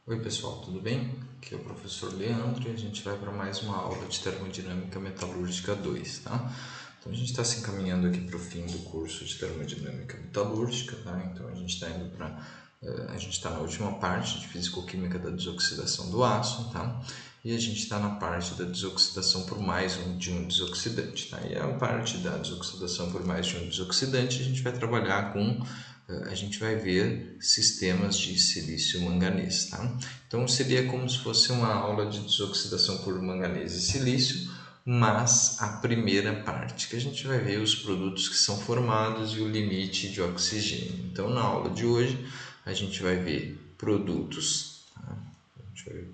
Oi pessoal, tudo bem? Aqui é o professor Leandro e a gente vai para mais uma aula de Termodinâmica Metalúrgica 2, tá? Então a gente está se encaminhando aqui para o fim do curso de Termodinâmica Metalúrgica, tá? Então a gente está indo para... a gente está na última parte de Físico-Química da desoxidação do aço, tá? E a gente está na parte da desoxidação por mais de um desoxidante, tá? E a parte da desoxidação por mais de um desoxidante a gente vai trabalhar com a gente vai ver sistemas de silício-manganês, tá? Então seria como se fosse uma aula de desoxidação por manganês e silício, mas a primeira parte, que a gente vai ver os produtos que são formados e o limite de oxigênio. Então na aula de hoje a gente vai ver produtos, tá? A gente vai ver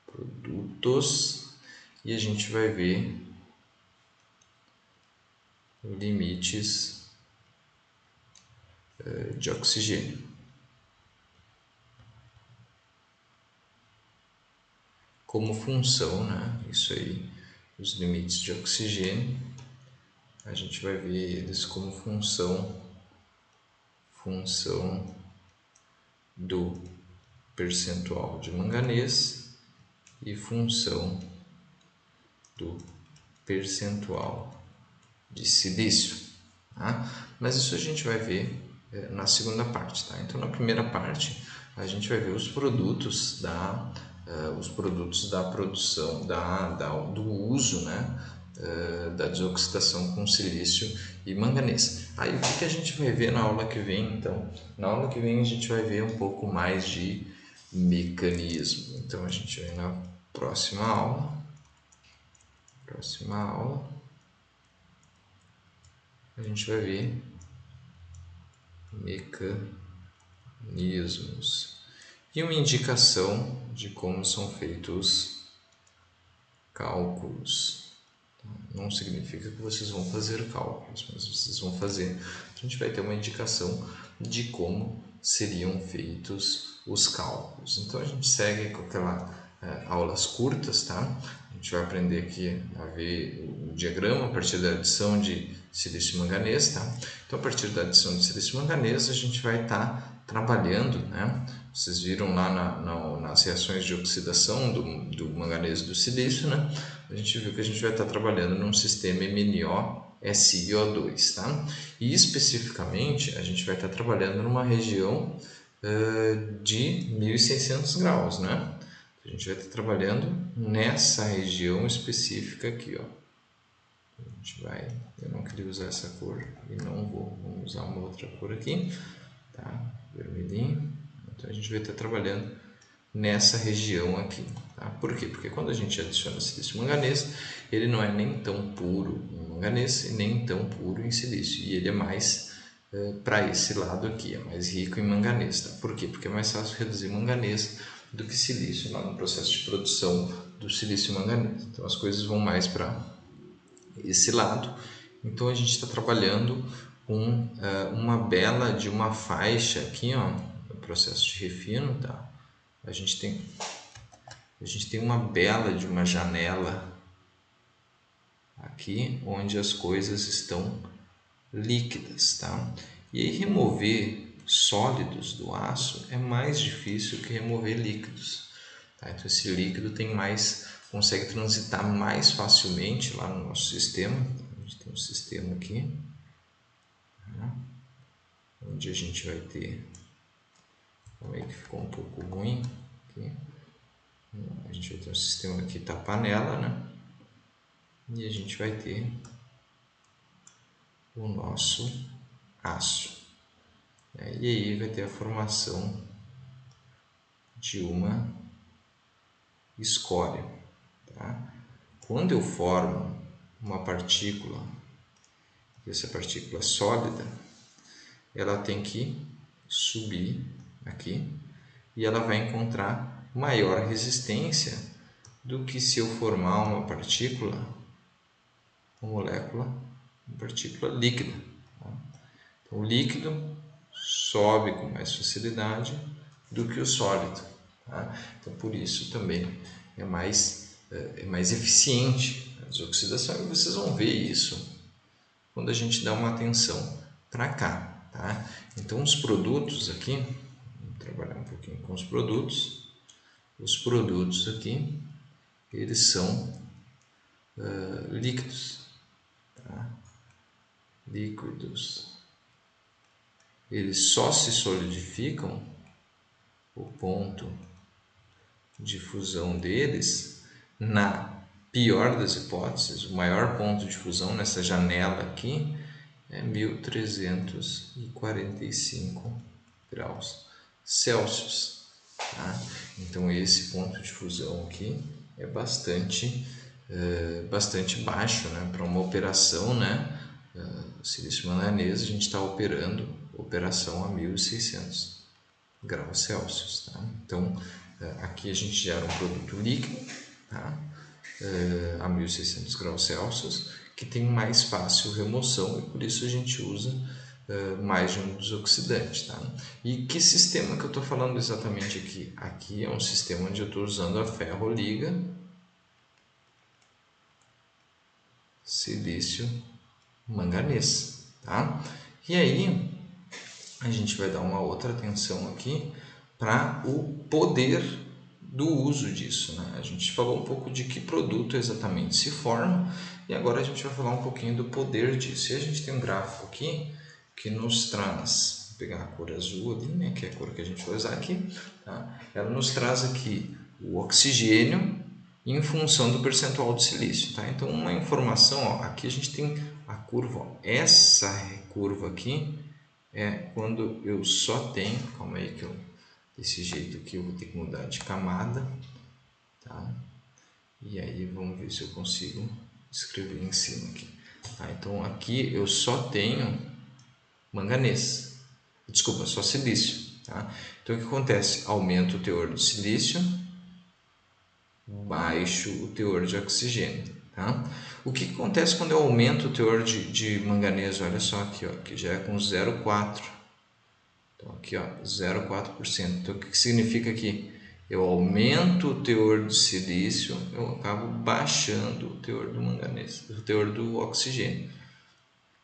produtos e a gente vai ver limites de oxigênio. Como função, né? Isso aí, os limites de oxigênio, a gente vai ver eles como função do percentual de manganês e função do percentual de silício, tá? Mas isso a gente vai ver na segunda parte, tá? Então na primeira parte a gente vai ver os produtos da produção do uso, né, da desoxidação com silício e manganês. Aí o que a gente vai ver na aula que vem? Então na aula que vem a gente vai ver um pouco mais de mecanismo. Então a gente vem na próxima aula a gente vai ver mecanismos e uma indicação de como são feitos cálculos. Não significa que vocês vão fazer cálculos, mas vocês vão fazer. A gente vai ter uma indicação de como seriam feitos os cálculos. Então a gente segue com aquelas aulas curtas, tá? A gente vai aprender aqui a ver o diagrama a partir da adição de silício e manganês, tá? Então a partir da adição de silício e manganês a gente vai estar trabalhando, né? Vocês viram lá nas reações de oxidação do manganês e do silício, né? A gente viu que a gente vai estar trabalhando num sistema MnO-SiO2, tá? E especificamente a gente vai estar trabalhando numa região de 1600 graus, né? A gente vai estar trabalhando nessa região específica aqui, ó. Eu não queria usar essa cor e não vou, vamos usar uma outra cor aqui, tá? Vermelhinho. Então a gente vai estar trabalhando nessa região aqui, tá? Por quê? Porque quando a gente adiciona silício manganês, ele não é nem tão puro em manganês e nem tão puro em silício, e ele é mais para esse lado aqui, é mais rico em manganês, tá? Por quê? Porque é mais fácil reduzir manganês do que silício lá no processo de produção do silício manganês. Então as coisas vão mais para esse lado. Então a gente está trabalhando com uma bela de uma faixa aqui, ó, no processo de refino, tá? A gente tem uma bela de uma janela aqui onde as coisas estão líquidas, tá? E aí remover sólidos do aço é mais difícil que remover líquidos, tá? Então esse líquido consegue transitar mais facilmente lá no nosso sistema. A gente tem um sistema aqui, tá? Onde a gente vai ter, como é que ficou um pouco ruim aqui. A gente vai ter um sistema aqui, tá a panela, né? E a gente vai ter o nosso aço. E aí vai ter a formação de uma escória. Tá? Quando eu formo uma partícula, essa partícula sólida, ela tem que subir aqui e ela vai encontrar maior resistência do que se eu formar uma partícula líquida. Tá? Então, o líquido sobe com mais facilidade do que o sólido. Tá? Então, por isso também é mais eficiente a desoxidação, e vocês vão ver isso quando a gente dá uma atenção para cá. Tá? Então, os produtos aqui, trabalhar um pouquinho com os produtos. Os produtos aqui, eles são líquidos, tá? Líquidos. Eles só se solidificam, o ponto de fusão deles, na pior das hipóteses, o maior ponto de fusão nessa janela aqui é 1345 graus Celsius, tá? Então esse ponto de fusão aqui é bastante baixo, né? Para uma operação, né? Silício manganês, a gente está operando operação a 1600 graus Celsius, tá? Então aqui a gente gera um produto líquido, tá? A 1600 graus Celsius, que tem mais fácil remoção, e por isso a gente usa mais de um desoxidante, tá? E que sistema que eu estou falando exatamente aqui? Aqui é um sistema onde eu estou usando a ferroliga silício manganês, tá? E aí a gente vai dar uma outra atenção aqui para o poder do uso disso, né? A gente falou um pouco de que produto exatamente se forma, e agora a gente vai falar um pouquinho do poder disso. E a gente tem um gráfico aqui que nos traz, vou pegar a cor azul ali, né, que é a cor que a gente vai usar aqui, tá? Ela nos traz aqui o oxigênio em função do percentual de silício, tá? Então uma informação, ó, aqui a gente tem a curva, ó. Essa curva aqui é quando eu só tenho, calma aí que eu, desse jeito aqui eu vou ter que mudar de camada, tá? E aí vamos ver se eu consigo escrever em cima aqui, tá? Então aqui eu só tenho manganês, desculpa, só silício, tá? Então o que acontece? Aumenta o teor de silício, baixo o teor de oxigênio, tá? O que acontece quando eu aumento o teor de manganês? Olha só aqui, ó, que já é com 0,4. Então aqui, ó, 0,4%. Então o que significa que eu aumento o teor de silício, eu acabo baixando o teor do manganês, o teor do oxigênio.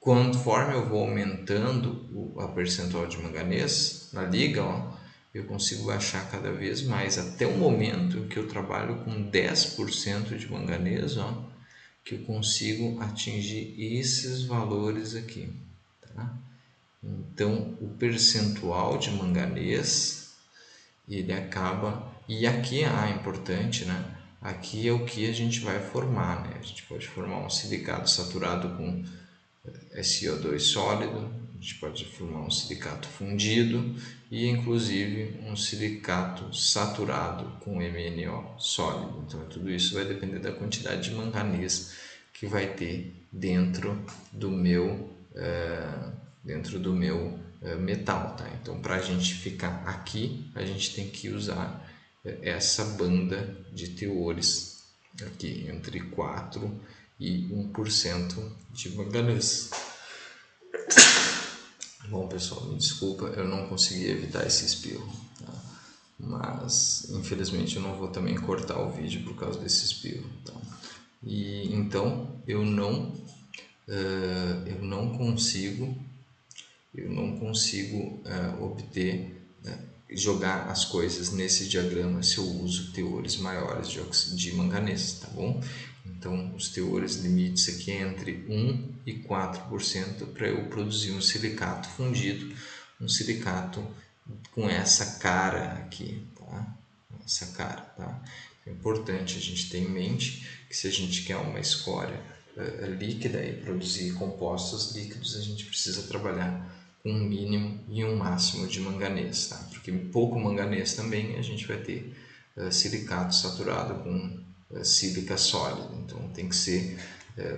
Conforme eu vou aumentando a percentual de manganês na liga, ó, eu consigo baixar cada vez mais, até o momento que eu trabalho com 10% de manganês, ó, que eu consigo atingir esses valores aqui, tá? Então o percentual de manganês, ele acaba, e aqui é importante, né? Aqui é o que a gente vai formar, né? A gente pode formar um silicato saturado com SiO2 sólido, a gente pode formar um silicato fundido e inclusive um silicato saturado com MnO sólido. Então tudo isso vai depender da quantidade de manganês que vai ter dentro do meu metal, tá? Então para a gente ficar aqui, a gente tem que usar essa banda de teores aqui entre 4 e 1% de manganês. Bom, pessoal, me desculpa, eu não consegui evitar esse espirro, tá? Mas infelizmente eu não vou também cortar o vídeo por causa desse espirro, tá? E então eu não consigo obter, jogar as coisas nesse diagrama se eu uso teores maiores de manganês, tá bom? Então os teores limites aqui é entre 1 e 4% para eu produzir um silicato fundido, um silicato com essa cara aqui, tá? Essa cara, tá? É importante a gente ter em mente que se a gente quer uma escória líquida e produzir compostos líquidos, a gente precisa trabalhar com um mínimo e um máximo de manganês, tá? Porque pouco manganês também a gente vai ter silicato saturado com sílica sólida, então tem que ser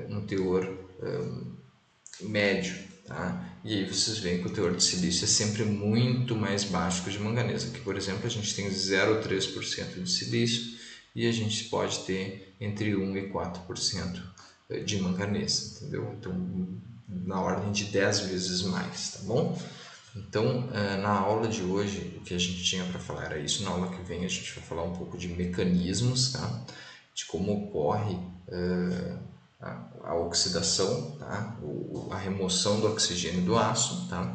um teor médio, tá? E aí vocês veem que o teor de silício é sempre muito mais baixo que o de manganês. Aqui, por exemplo, a gente tem 0,3% de silício e a gente pode ter entre 1 e 4% de manganês, entendeu? Então, na ordem de 10 vezes mais, tá bom? Então, na aula de hoje, o que a gente tinha para falar era isso. Na aula que vem a gente vai falar um pouco de mecanismos, tá? De como ocorre a oxidação, tá? A remoção do oxigênio do aço, tá?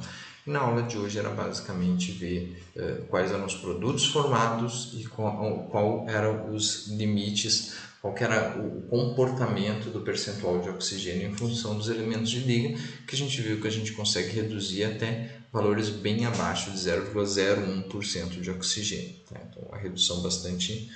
E na aula de hoje era basicamente ver quais eram os produtos formados e qual eram os limites, qual que era o comportamento do percentual de oxigênio em função dos elementos de liga, que a gente viu que a gente consegue reduzir até valores bem abaixo de 0,01% de oxigênio. Tá? Então, uma redução bastante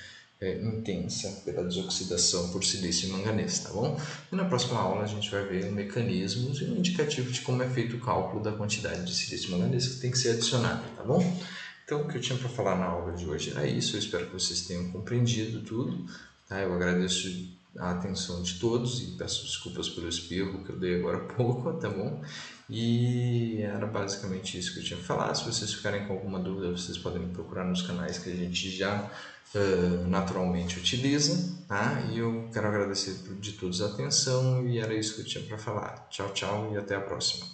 intensa pela desoxidação por silício e manganês, tá bom? E na próxima aula a gente vai ver mecanismos e um indicativo de como é feito o cálculo da quantidade de silício e manganês que tem que ser adicionada, tá bom? Então, o que eu tinha para falar na aula de hoje era isso. Eu espero que vocês tenham compreendido tudo. Tá? Eu agradeço a atenção de todos e peço desculpas pelo espirro que eu dei agora há pouco, tá bom? E era basicamente isso que eu tinha que falar. Se vocês ficarem com alguma dúvida, vocês podem me procurar nos canais que a gente já naturalmente utiliza, tá? E eu quero agradecer de todos a atenção e era isso que eu tinha para falar. Tchau, tchau e até a próxima.